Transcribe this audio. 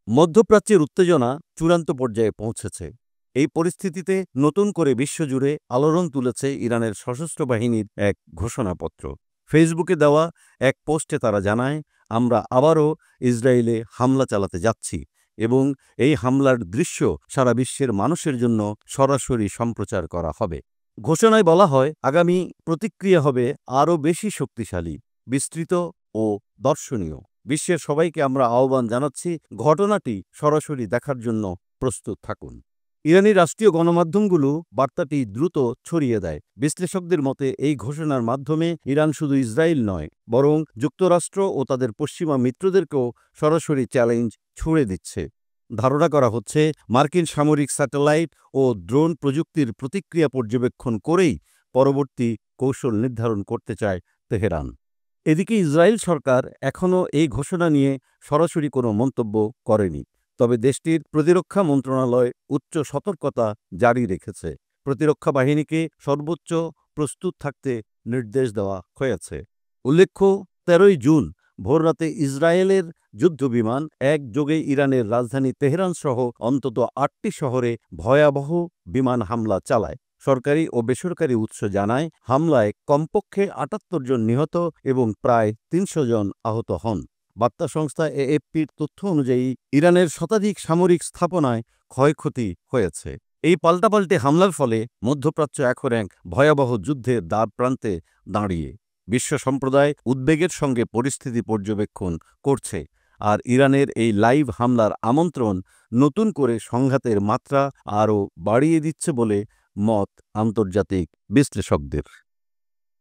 মধ্যপ্রাচ্যের উত্তেজনা চূড়ান্ত পর্যায়ে পৌঁছেছে। এই পরিস্থিতিতে নতুন করে বিশ্বজুড়ে আলোড়ন তুলেছে ইরানের সশস্ত্র বাহিনীর এক ঘোষণাপত্র। ফেসবুকে দেওয়া এক পোস্টে তারা জানায়, আমরা আবারও ইসরায়েলে হামলা চালাতে যাচ্ছি এবং এই হামলার দৃশ্য সারা বিশ্বের মানুষের জন্য সরাসরি সম্প্রচার করা হবে। ঘোষণায় বলা হয়, আগামী প্রতিক্রিয়া হবে আরও বেশি শক্তিশালী, বিস্তৃত ও দর্শনীয়। বিশ্বের সবাইকে আমরা আহ্বান জানাচ্ছি, ঘটনাটি সরাসরি দেখার জন্য প্রস্তুত থাকুন। ইরানি রাষ্ট্রীয় গণমাধ্যমগুলো বার্তাটি দ্রুত ছড়িয়ে দেয়। বিশ্লেষকদের মতে এই ঘোষণার মাধ্যমে ইরান শুধু ইসরায়েল নয়, বরং যুক্তরাষ্ট্র ও তাদের পশ্চিমা মিত্রদেরকেও সরাসরি চ্যালেঞ্জ ছুড়ে দিচ্ছে। ধারণা করা হচ্ছে, মার্কিন সামরিক স্যাটেলাইট ও ড্রোন প্রযুক্তির প্রতিক্রিয়া পর্যবেক্ষণ করেই পরবর্তী কৌশল নির্ধারণ করতে চায় তেহরান। এদিকে ইসরায়েল সরকার এখনও এই ঘোষণা নিয়ে সরাসরি কোনো মন্তব্য করেনি। তবে দেশটির প্রতিরক্ষা মন্ত্রণালয় উচ্চ সতর্কতা জারি রেখেছে। প্রতিরক্ষা বাহিনীকে সর্বোচ্চ প্রস্তুত থাকতে নির্দেশ দেওয়া হয়েছে। উল্লেখ্য, ১৩ই জুন ভোররাতে ইসরায়েলের যুদ্ধবিমান একযোগে ইরানের রাজধানী তেহরান সহ অন্তত ৮টি শহরে ভয়াবহ বিমান হামলা চালায়। সরকারি ও বেসরকারি উৎস জানায়, হামলায় কমপক্ষে ৭৮ জন নিহত এবং প্রায় ৩০০ জন আহত হন। বার্তা সংস্থা এএফপির তথ্য অনুযায়ী ইরানের শতাধিক সামরিক স্থাপনায় ক্ষয়ক্ষতি হয়েছে। এই পাল্টাপাল্টি হামলার ফলে মধ্যপ্রাচ্য এখন এক ভয়াবহ যুদ্ধের দ্বারপ্রান্তে দাঁড়িয়ে। বিশ্ব সম্প্রদায় উদ্বেগের সঙ্গে পরিস্থিতি পর্যবেক্ষণ করছে, আর ইরানের এই লাইভ হামলার আমন্ত্রণ নতুন করে সংঘাতের মাত্রা আরও বাড়িয়ে দিচ্ছে বলে মত আন্তর্জাতিক বিশ্লেষকদের।